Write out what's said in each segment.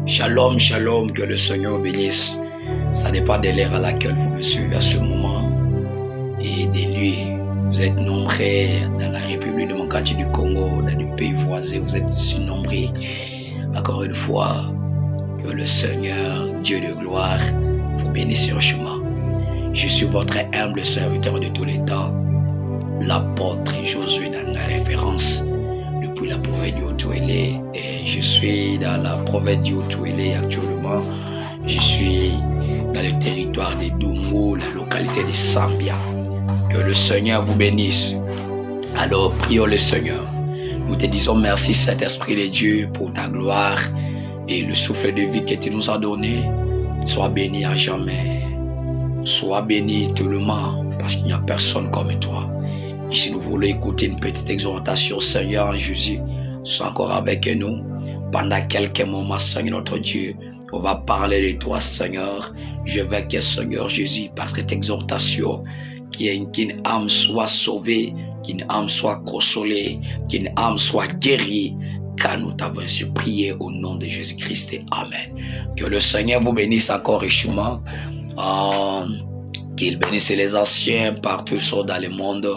Shalom, shalom, que le Seigneur bénisse. Ça dépend de l'ère à laquelle vous me suivez à ce moment et des lieux. Vous êtes nombreux dans la République démocratique du Congo, dans des pays voisins, vous êtes aussi nombreux. Encore une fois, que le Seigneur, Dieu de gloire, vous bénisse richement. Je suis votre humble serviteur de tous les temps, l'apôtre Josué dans la référence. Depuis la province du Haut-Touélé, et je suis dans la province du Haut-Touélé actuellement. Je suis dans le territoire de Dungu, la localité de Sambia. Que le Seigneur vous bénisse. Alors prions le Seigneur. Nous te disons merci Saint-Esprit de Dieu pour ta gloire et le souffle de vie que tu nous as donné. Sois béni à jamais. Sois béni tout le monde parce qu'il n'y a personne comme toi. Ici, nous voulons écouter une petite exhortation, Seigneur Jésus, sois encore avec nous. Pendant quelques moments, Seigneur notre Dieu, on va parler de toi, Seigneur. Je veux que, Seigneur Jésus, par cette exhortation, qu'une âme soit sauvée, qu'une âme soit consolée, qu'une âme soit guérie, car nous t'avons ainsi prié au nom de Jésus-Christ. Amen. Que le Seigneur vous bénisse encore richement. Qu'il bénisse les anciens partout dans le monde,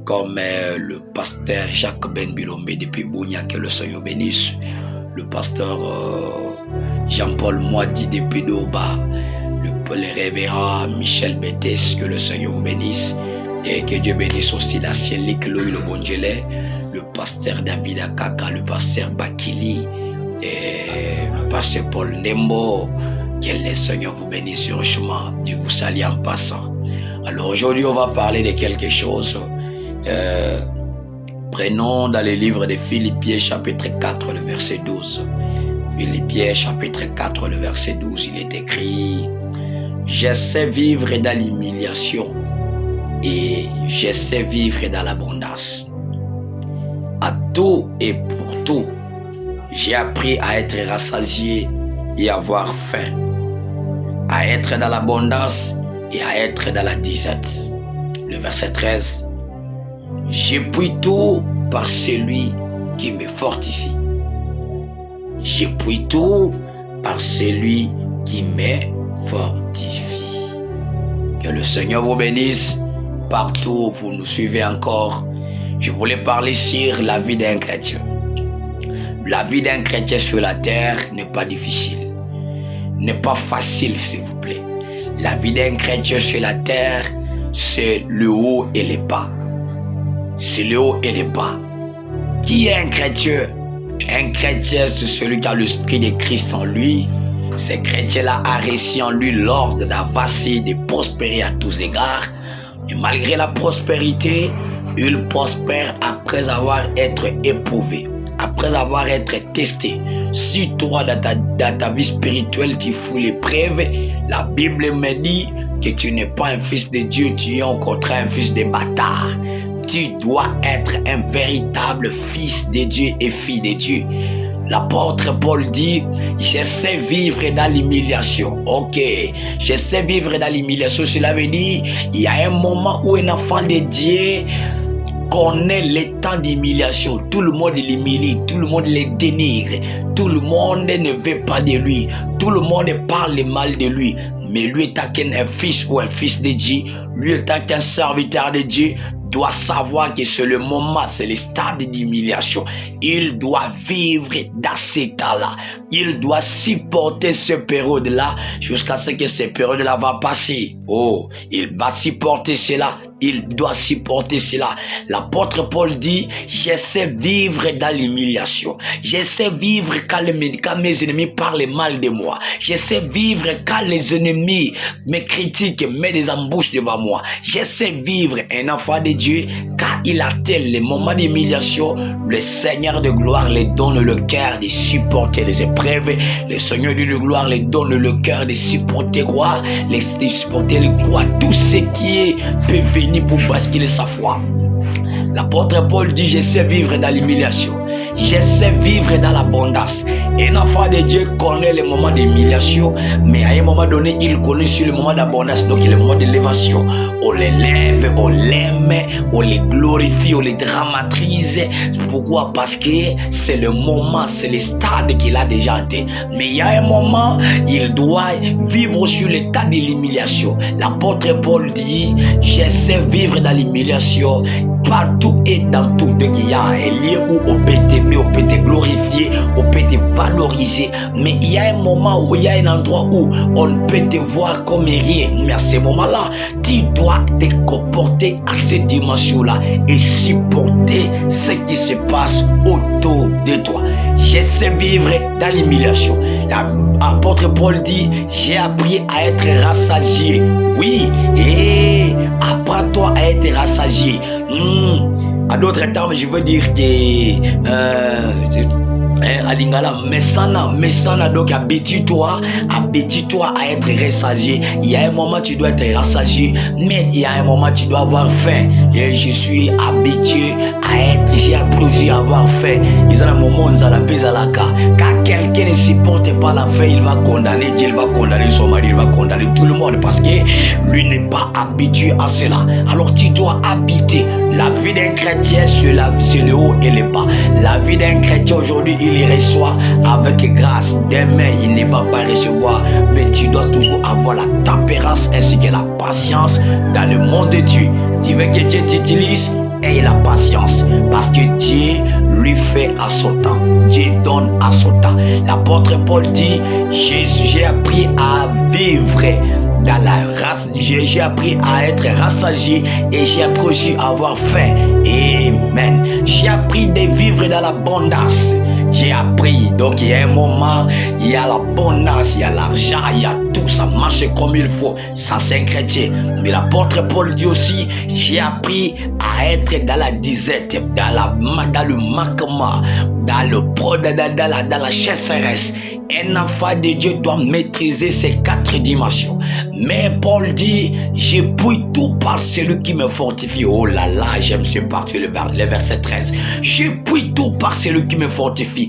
comme le pasteur Jacques Ben Bilombe depuis Bounia, que le Seigneur bénisse. Le pasteur Jean-Paul Moadi depuis Doba. Le révérend Michel Bétès, que le Seigneur vous bénisse. Et que Dieu bénisse aussi la Cielique Louis le Bongelé, le pasteur David Akaka, le pasteur Bakili, et le pasteur Paul Nembo. Que le Seigneur vous bénisse sur le chemin. Dieu vous salue en passant. Alors aujourd'hui, on va parler de quelque chose. Prenons dans le livre de Philippiens chapitre 4, le verset 12. Philippiens chapitre 4, le verset 12, il est écrit: je sais vivre dans l'humiliation et je sais vivre dans l'abondance. À tout et pour tout, j'ai appris à être rassasié et avoir faim, à être dans l'abondance et à être dans la disette. Le verset 13. Je puis tout par celui qui me fortifie. Je puis tout par celui qui me fortifie. Que le Seigneur vous bénisse partout où vous nous suivez encore. Je voulais parler sur la vie d'un chrétien. La vie d'un chrétien sur la terre n'est pas difficile, n'est pas facile s'il vous plaît. La vie d'un chrétien sur la terre, c'est le haut et le bas. C'est le haut et le bas. Qui est un chrétien? Un chrétien, c'est celui qui a l'esprit de Christ en lui. Ce chrétien-là a réussi en lui l'ordre d'avancer, de prospérer à tous égards. Et malgré la prospérité, il prospère après avoir été éprouvé, après avoir été testé. Si toi, dans ta vie spirituelle, tu fous l'épreuve, la Bible me dit que tu n'es pas un fils de Dieu, tu es au contraire un fils de bâtard. Tu dois être un véritable fils de Dieu et fille de Dieu. L'apôtre Paul dit: je sais vivre dans l'humiliation. Ok, je sais vivre dans l'humiliation. Cela veut dire il y a un moment où un enfant de Dieu connaît les temps d'humiliation. Tout le monde l'humilie, tout le monde le dénigre, tout le monde ne veut pas de lui, tout le monde parle mal de lui. Mais lui étant qu'un fils ou un fils de Dieu, lui étant qu'un serviteur de Dieu, doit savoir que c'est le moment, c'est le stade d'humiliation. Il doit vivre dans ces temps-là. Il doit supporter cette période-là jusqu'à ce que cette période-là va passer. Oh, il va supporter cela. Il doit supporter cela. L'apôtre Paul dit: je sais vivre dans l'humiliation. Je sais vivre quand mes ennemis parlent mal de moi. Je sais vivre quand les ennemis me critiquent, mettent des embûches devant moi. Je sais vivre. Un enfant de Dieu, quand il atteint les moments d'humiliation, le Seigneur de gloire lui donne le cœur de supporter les épreuves. Le Seigneur de gloire lui donne le cœur de supporter quoi? De supporter quoi? Tout ce qui peut venir pour basculer sa foi. L'apôtre Paul dit, je sais vivre dans l'humiliation. Je sais vivre dans l'abondance. Un enfant de Dieu connaît les moments d'humiliation, mais à un moment donné, il connaît sur le moment d'abondance. Donc, il y a le moment d'élévation. On l'élève, on l'aime, on les glorifie, on les dramatise. Pourquoi? Parce que c'est le moment, c'est le stade qu'il a déjà atteint. Mais il y a un moment, il doit vivre sur l'état de l'humiliation. L'apôtre Paul dit, je sais vivre dans l'humiliation partout et dans tout. Donc, il y a un lieu où on peut t'aimer, on peut te glorifier, on peut te valoriser. Mais il y a un moment où il y a un endroit où on peut te voir comme rien. Mais à ce moment-là, tu dois te comporter à cette dimension-là et supporter ce qui se passe autour de toi. Je sais vivre dans l'humiliation. L'apôtre Paul dit, j'ai appris à être rassasié. Oui, et apprends-toi à être rassasié. À d'autres termes, je veux dire que Alingala, mesana, donc habitue-toi à être rassasié. Il y a un moment tu dois être rassasié, mais il y a un moment tu dois avoir faim. Et je suis habitué j'ai appris à avoir faim. Ils ont un moment où quand quelqu'un ne supporte pas la faim, il va condamner Dieu, il va condamner son mari, il va condamner tout le monde parce que lui n'est pas habitué à cela. Alors tu dois habiter. La vie d'un chrétien, c'est le haut et le bas. La vie d'un chrétien aujourd'hui, il y reçoit avec grâce. Demain, il ne va pas recevoir. Mais tu dois toujours avoir la tempérance ainsi que la patience dans le monde de Dieu. Tu veux que Dieu t'utilise? Aie la patience. Parce que Dieu lui fait à son temps. Dieu donne à son temps. L'apôtre Paul dit, j'ai appris à vivre dans la race, j'ai appris à être rassasié et j'ai appris aussi à avoir faim. Amen. J'ai appris de vivre dans l'abondance. J'ai appris. Donc il y a un moment, il y a l'abondance, il y a l'argent, il y a tout, ça marche comme il faut. Ça c'est un chrétien. Mais l'apôtre Paul dit aussi, j'ai appris à être dans la disette, dans le manquement, dans la chasseresse. Un enfant de Dieu doit maîtriser ces 4 dimensions. Mais Paul dit, je puis tout par celui qui me fortifie. Oh là là, j'aime ce parti, le verset 13. Je puis tout par celui qui me fortifie.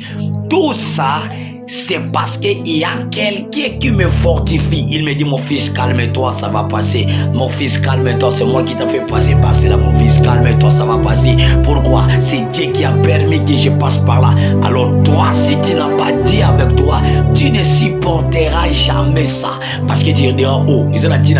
Tout ça, c'est parce qu'il y a quelqu'un qui me fortifie. Il me dit, mon fils, calme-toi, ça va passer. Mon fils, calme-toi, c'est moi qui t'ai fait passer par cela. Mon fils, calme-toi, ça va passer. Pourquoi? C'est Dieu qui a permis que je passe par là. Alors toi, si tu n'as pas dit avec toi, tu ne supporteras jamais ça. Parce que tu diras, oh, ils ont dit,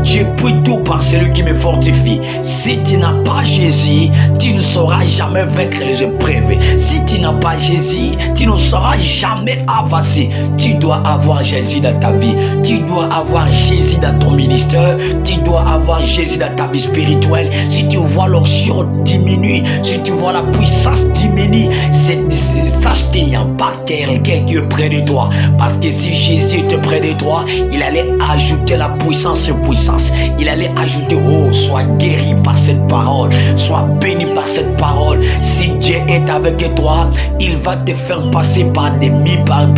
je puis tout par celui qui me fortifie. Si tu n'as pas Jésus, tu ne sauras jamais vaincre les épreuves. Si tu n'as pas Jésus, tu ne sauras jamais avancer. Tu dois avoir Jésus dans ta vie. Tu dois avoir Jésus dans ton ministère. Tu dois avoir Jésus dans ta vie spirituelle. Si tu vois l'onction diminuer, si tu vois la puissance diminuer, sache qu'il n'y a pas quelqu'un qui est près de toi. Parce que si Jésus était près de toi, il allait ajouter la puissance sur puissance. Il allait ajouter, oh, sois guéri par cette parole. Sois béni par cette parole. Si Dieu est avec toi, il va te faire passer par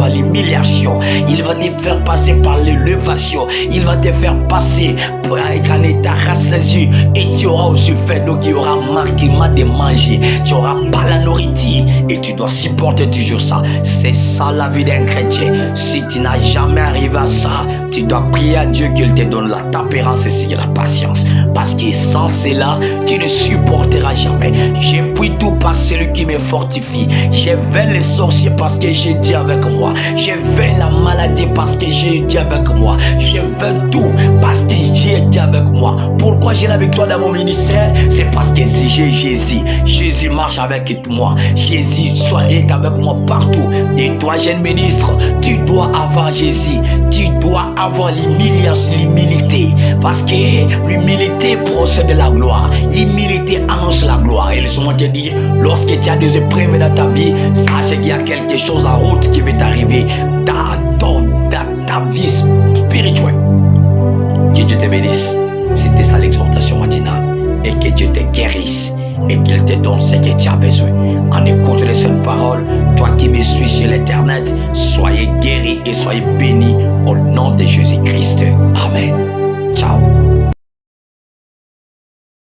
l'humiliation. Il va te faire passer par l'élévation. Il va te faire passer avec un état rassasié. Et tu auras aussi fait, donc il y aura manquement de manger. Tu n'auras pas la nourriture. Et tu dois supporter toujours ça. C'est ça la vie d'un chrétien. Si tu n'as jamais arrivé à ça, tu dois prier à Dieu qu'il te donne la tempérance et la patience. Parce que sans cela, tu ne supporteras jamais. J'ai pris tout par celui qui me fortifie. J'ai vaincu les sorciers parce que j'ai Dieu avec moi. J'ai vaincu la maladie parce que j'ai Dieu avec moi. J'ai vaincu tout parce que j'ai Dieu avec moi. Pourquoi j'ai la victoire dans mon ministère? C'est parce que si j'ai Jésus, Jésus marche avec moi. Jésus est avec moi partout. Et toi, jeune ministre, tu dois avoir Jésus. Tu dois avoir l'humilité. Parce que l'humilité procède de la gloire. L'humilité annonce la gloire. Et laisse-moi te dire, lorsque tu as des épreuves dans ta vie, sache qu'il y a quelque chose en route qui va t'arriver dans ta vie spirituelle. Que Dieu te bénisse. C'était ça l'exhortation matinale. Et que Dieu te guérisse. Et qu'il te donne ce que tu as besoin. En écoutant les seules paroles, toi qui me suis sur l'internet, soyez guéris et soyez bénis au nom de Jésus-Christ.